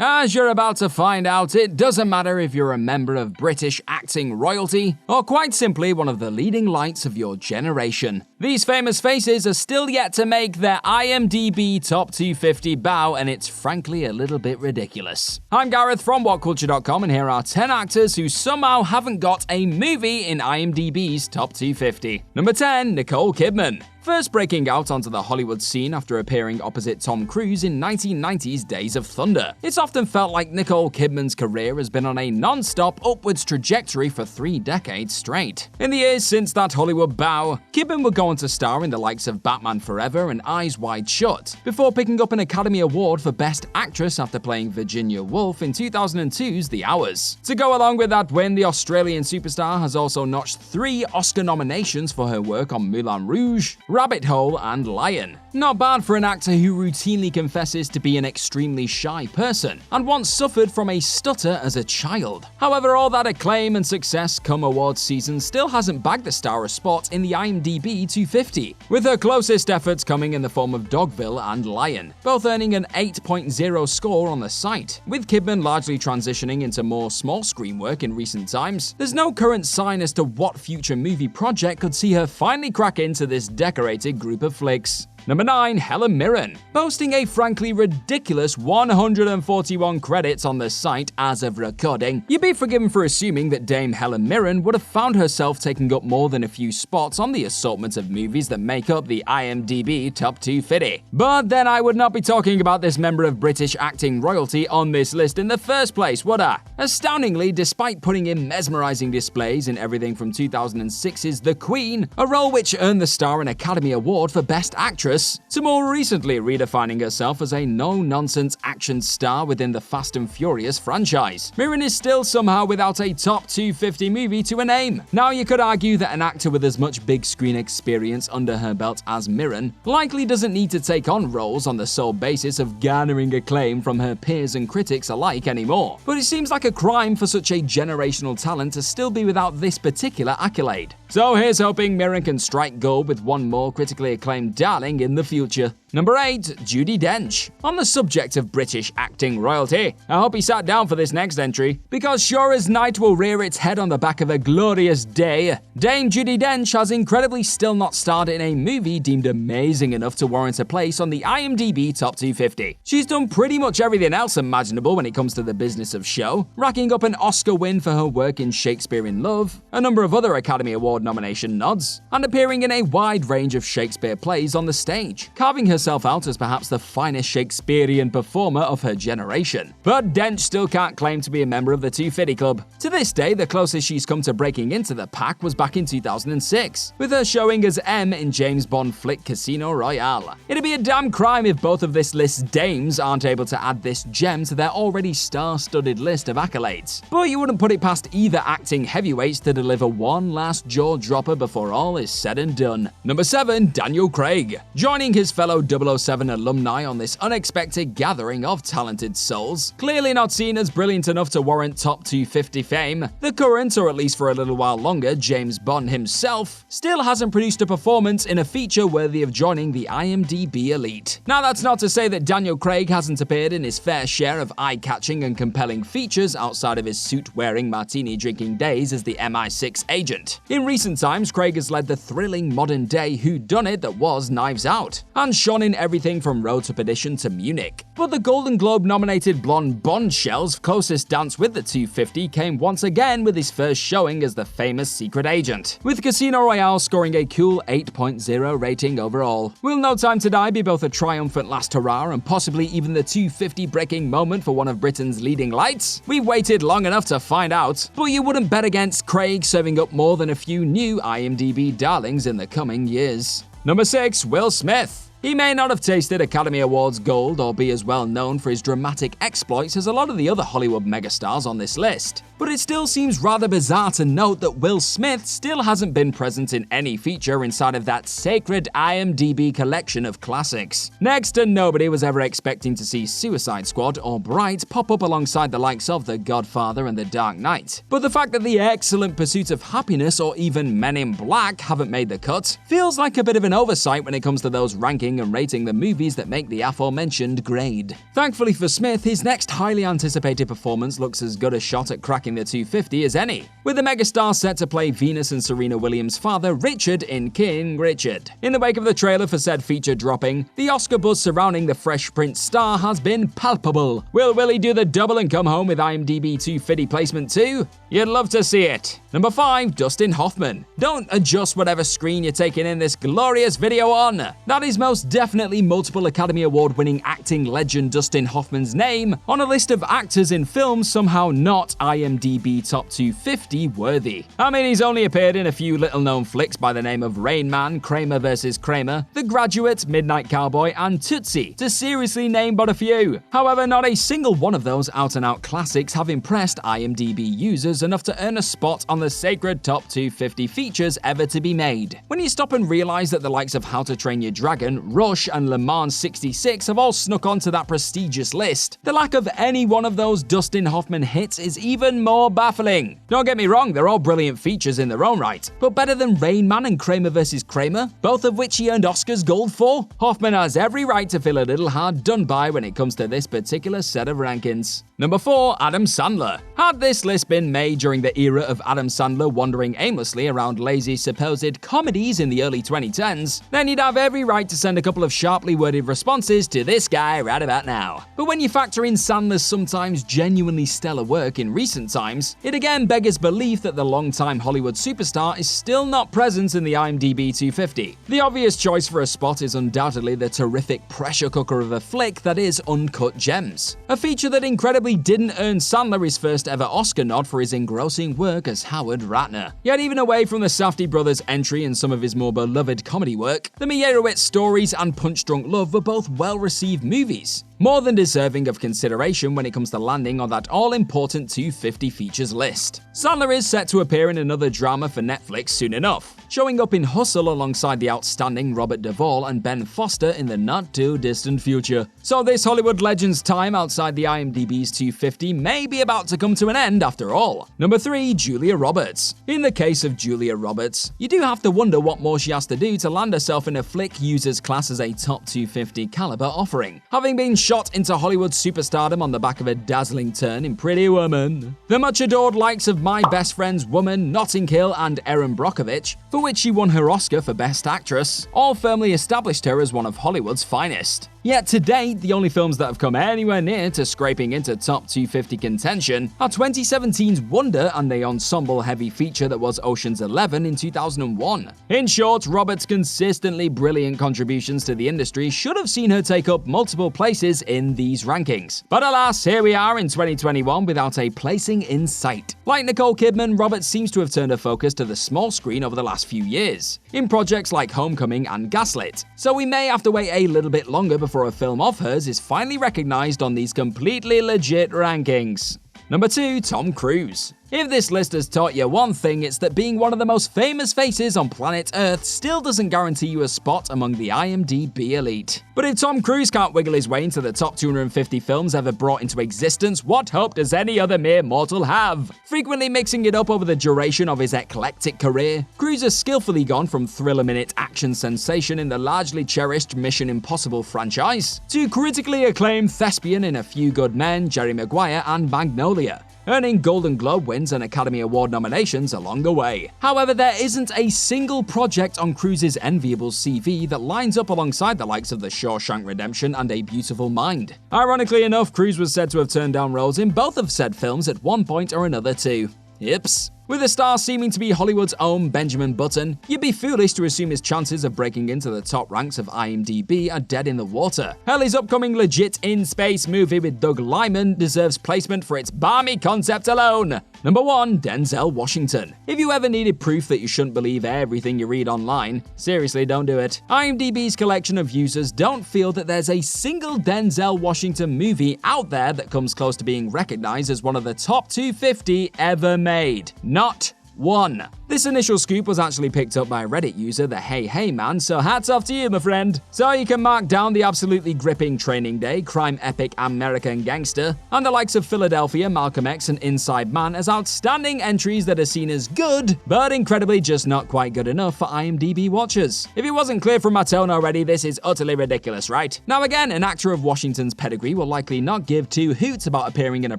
As you're about to find out, it doesn't matter if you're a member of British acting royalty or quite simply one of the leading lights of your generation. These famous faces are still yet to make their IMDb Top 250 bow, and it's frankly a little bit ridiculous. I'm Gareth from WhatCulture.com, and here are 10 actors who somehow haven't got a movie in IMDb's Top 250. Number 10, Nicole Kidman. First breaking out onto the Hollywood scene after appearing opposite Tom Cruise in 1990's Days of Thunder. It's often felt like Nicole Kidman's career has been on a non-stop upwards trajectory for 3 decades straight. In the years since that Hollywood bow, Kidman would go on to star in the likes of Batman Forever and Eyes Wide Shut, before picking up an Academy Award for Best Actress after playing Virginia Woolf in 2002's The Hours. To go along with that win, the Australian superstar has also notched 3 Oscar nominations for her work on Moulin Rouge, Rabbit Hole, and Lion. Not bad for an actor who routinely confesses to be an extremely shy person and once suffered from a stutter as a child. However, all that acclaim and success come awards season still hasn't bagged the star a spot in the IMDb 250, with her closest efforts coming in the form of Dogville and Lion, both earning an 8.0 score on the site. With Kidman largely transitioning into more small screen work in recent times, there's no current sign as to what future movie project could see her finally crack into this decorated group of flicks. Number 9, Helen Mirren. Boasting a frankly ridiculous 141 credits on the site as of recording, you'd be forgiven for assuming that Dame Helen Mirren would have found herself taking up more than a few spots on the assortment of movies that make up the IMDb Top 250. But then I would not be talking about this member of British acting royalty on this list in the first place, would I? Astoundingly, despite putting in mesmerizing displays in everything from 2006's The Queen, a role which earned the star an Academy Award for Best Actress, to more recently redefining herself as a no-nonsense action star within the Fast and Furious franchise, Mirren is still somehow without a top 250 movie to her name. Now, you could argue that an actor with as much big screen experience under her belt as Mirren likely doesn't need to take on roles on the sole basis of garnering acclaim from her peers and critics alike anymore. But it seems like a crime for such a generational talent to still be without this particular accolade. So here's hoping Mirren can strike gold with one more critically acclaimed darling in the future. Number 8, Judy Dench. On the subject of British acting royalty, I hope he sat down for this next entry, because sure as night will rear its head on the back of a glorious day, Dame Judy Dench has incredibly still not starred in a movie deemed amazing enough to warrant a place on the IMDb Top 250. She's done pretty much everything else imaginable when it comes to the business of show, racking up an Oscar win for her work in Shakespeare in Love, a number of other Academy Award nomination nods, and appearing in a wide range of Shakespeare plays on the stage, carving herself out as perhaps the finest Shakespearean performer of her generation. But Dench still can't claim to be a member of the 250 Club. To this day, the closest she's come to breaking into the pack was back in 2006, with her showing as M in James Bond flick Casino Royale. It'd be a damn crime if both of this list's dames aren't able to add this gem to their already star-studded list of accolades. But you wouldn't put it past either acting heavyweights to deliver one last jaw-dropper before all is said and done. Number 7, Daniel Craig. Joining his fellow 007 alumni on this unexpected gathering of talented souls, clearly not seen as brilliant enough to warrant top 250 fame, the current, or at least for a little while longer, James Bond himself, still hasn't produced a performance in a feature worthy of joining the IMDb elite. Now, that's not to say that Daniel Craig hasn't appeared in his fair share of eye-catching and compelling features outside of his suit-wearing, martini-drinking days as the MI6 agent. In recent times, Craig has led the thrilling modern-day whodunit that was Knives Out, and shone in everything from Road to Perdition to Munich. But the Golden Globe-nominated blonde Bondshell's closest dance with the 250 came once again with his first showing as the famous secret agent, with Casino Royale scoring a cool 8.0 rating overall. Will No Time to Die be both a triumphant last hurrah and possibly even the 250 breaking moment for one of Britain's leading lights? We've waited long enough to find out, but you wouldn't bet against Craig serving up more than a few new IMDb darlings in the coming years. Number 6, Will Smith. He may not have tasted Academy Awards gold or be as well known for his dramatic exploits as a lot of the other Hollywood megastars on this list, but it still seems rather bizarre to note that Will Smith still hasn't been present in any feature inside of that sacred IMDb collection of classics. Next to nobody was ever expecting to see Suicide Squad or Bright pop up alongside the likes of The Godfather and The Dark Knight, but the fact that The Excellent Pursuit of Happiness or even Men in Black haven't made the cut feels like a bit of an oversight when it comes to those rankings ranking and rating the movies that make the aforementioned grade. Thankfully for Smith, his next highly anticipated performance looks as good a shot at cracking the 250 as any, with the megastar set to play Venus and Serena Williams' father Richard in King Richard. In the wake of the trailer for said feature dropping, the Oscar buzz surrounding the Fresh Prince star has been palpable. Will Willie do the double and come home with IMDb 250 placement too? You'd love to see it. Number 5, Dustin Hoffman. Don't adjust whatever screen you're taking in this glorious video on. That is most definitely multiple Academy Award-winning acting legend Dustin Hoffman's name on a list of actors in films somehow not IMDb Top 250 worthy. I mean, he's only appeared in a few little-known flicks by the name of Rain Man, Kramer vs. Kramer, The Graduate, Midnight Cowboy, and Tootsie, to seriously name but a few. However, not a single one of those out-and-out classics have impressed IMDb users enough to earn a spot on the sacred top 250 features ever to be made. When you stop and realize that the likes of How to Train Your Dragon, Rush, and Le Mans 66 have all snuck onto that prestigious list, the lack of any one of those Dustin Hoffman hits is even more baffling. Don't get me wrong, they're all brilliant features in their own right, but better than Rain Man and Kramer vs. Kramer, both of which he earned Oscars gold for? Hoffman has every right to feel a little hard done by when it comes to this particular set of rankings. Number 4, Adam Sandler. Had this list been made during the era of Adam Sandler wandering aimlessly around lazy supposed comedies in the early 2010s, then you'd have every right to send a couple of sharply worded responses to this guy right about now. But when you factor in Sandler's sometimes genuinely stellar work in recent times, it again beggars belief that the longtime Hollywood superstar is still not present in the IMDb 250. The obvious choice for a spot is undoubtedly the terrific pressure cooker of a flick that is Uncut Gems, a feature that incredibly didn't earn Sandler his first ever Oscar nod for his engrossing work as Howard Ratner. Yet even away from the Safdie brothers' entry in some of his more beloved comedy work, the Meyerowitz Stories and Punch Drunk Love were both well-received movies, more than deserving of consideration when it comes to landing on that all-important 250 features list. Sandler is set to appear in another drama for Netflix soon enough, showing up in Hustle alongside the outstanding Robert Duvall and Ben Foster in the not-too-distant future. So this Hollywood legend's time outside the IMDb's 250 may be about to come to an end after all. Number 3, Julia Roberts. In the case of Julia Roberts, you do have to wonder what more she has to do to land herself in a flick users class as a top 250 caliber offering, having been shot into Hollywood superstardom on the back of a dazzling turn in Pretty Woman. The much-adored likes of My Best Friend's Woman, Notting Hill, and Erin Brockovich, for which she won her Oscar for Best Actress, all firmly established her as one of Hollywood's finest. Yet to date, the only films that have come anywhere near to scraping into top 250 contention are 2017's Wonder and the ensemble-heavy feature that was Ocean's 11 in 2001. In short, Roberts' consistently brilliant contributions to the industry should have seen her take up multiple places in these rankings. But alas, here we are in 2021 without a placing in sight. Like Nicole Kidman, Roberts seems to have turned her focus to the small screen over the last few years, in projects like Homecoming and Gaslit, so we may have to wait a little bit longer before a film of hers is finally recognized on these completely legit rankings. Number 2, Tom Cruise. If this list has taught you one thing, it's that being one of the most famous faces on planet Earth still doesn't guarantee you a spot among the IMDb elite. But if Tom Cruise can't wiggle his way into the top 250 films ever brought into existence, what hope does any other mere mortal have? Frequently mixing it up over the duration of his eclectic career, Cruise has skillfully gone from thriller-minute action sensation in the largely cherished Mission Impossible franchise to critically acclaimed thespian in A Few Good Men, Jerry Maguire, and Magnolia, earning Golden Globe wins and Academy Award nominations along the way. However, there isn't a single project on Cruise's enviable CV that lines up alongside the likes of The Shawshank Redemption and A Beautiful Mind. Ironically enough, Cruise was said to have turned down roles in both of said films at one point or another too. Yips. With the star seeming to be Hollywood's own Benjamin Button, you'd be foolish to assume his chances of breaking into the top ranks of IMDb are dead in the water. Hell, his upcoming legit in-space movie with Doug Liman deserves placement for its balmy concept alone. Number 1, Denzel Washington. If you ever needed proof that you shouldn't believe everything you read online, seriously, don't do it. IMDb's collection of users don't feel that there's a single Denzel Washington movie out there that comes close to being recognized as one of the top 250 ever made. Not 1. This initial scoop was actually picked up by Reddit user the Hey Man, so hats off to you, my friend. So you can mark down the absolutely gripping Training Day, crime epic American Gangster, and the likes of Philadelphia, Malcolm X, and Inside Man as outstanding entries that are seen as good, but incredibly just not quite good enough for IMDb watchers. If it wasn't clear from my tone already, this is utterly ridiculous, right? Now again, an actor of Washington's pedigree will likely not give two hoots about appearing in a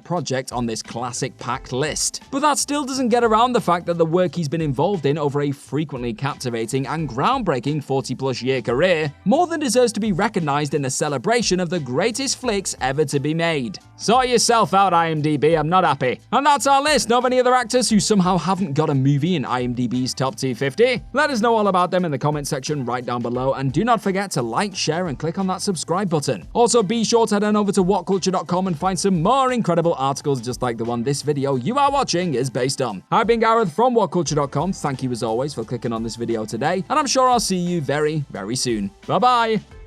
project on this classic packed list. But that still doesn't get around the fact that the work he's been involved in over a frequently captivating and groundbreaking 40-plus year career more than deserves to be recognized in a celebration of the greatest flicks ever to be made. Sort yourself out, IMDb, I'm not happy. And that's our list of any other actors who somehow haven't got a movie in IMDb's top 250. Let us know all about them in the comment section right down below, and do not forget to like, share, and click on that subscribe button. Also, be sure to head on over to whatculture.com and find some more incredible articles just like the one this video you are watching is based on. I've been Gareth from whatculture.com. Thank you as always for clicking on this video today, and I'm sure I'll see you very, very soon. Bye-bye!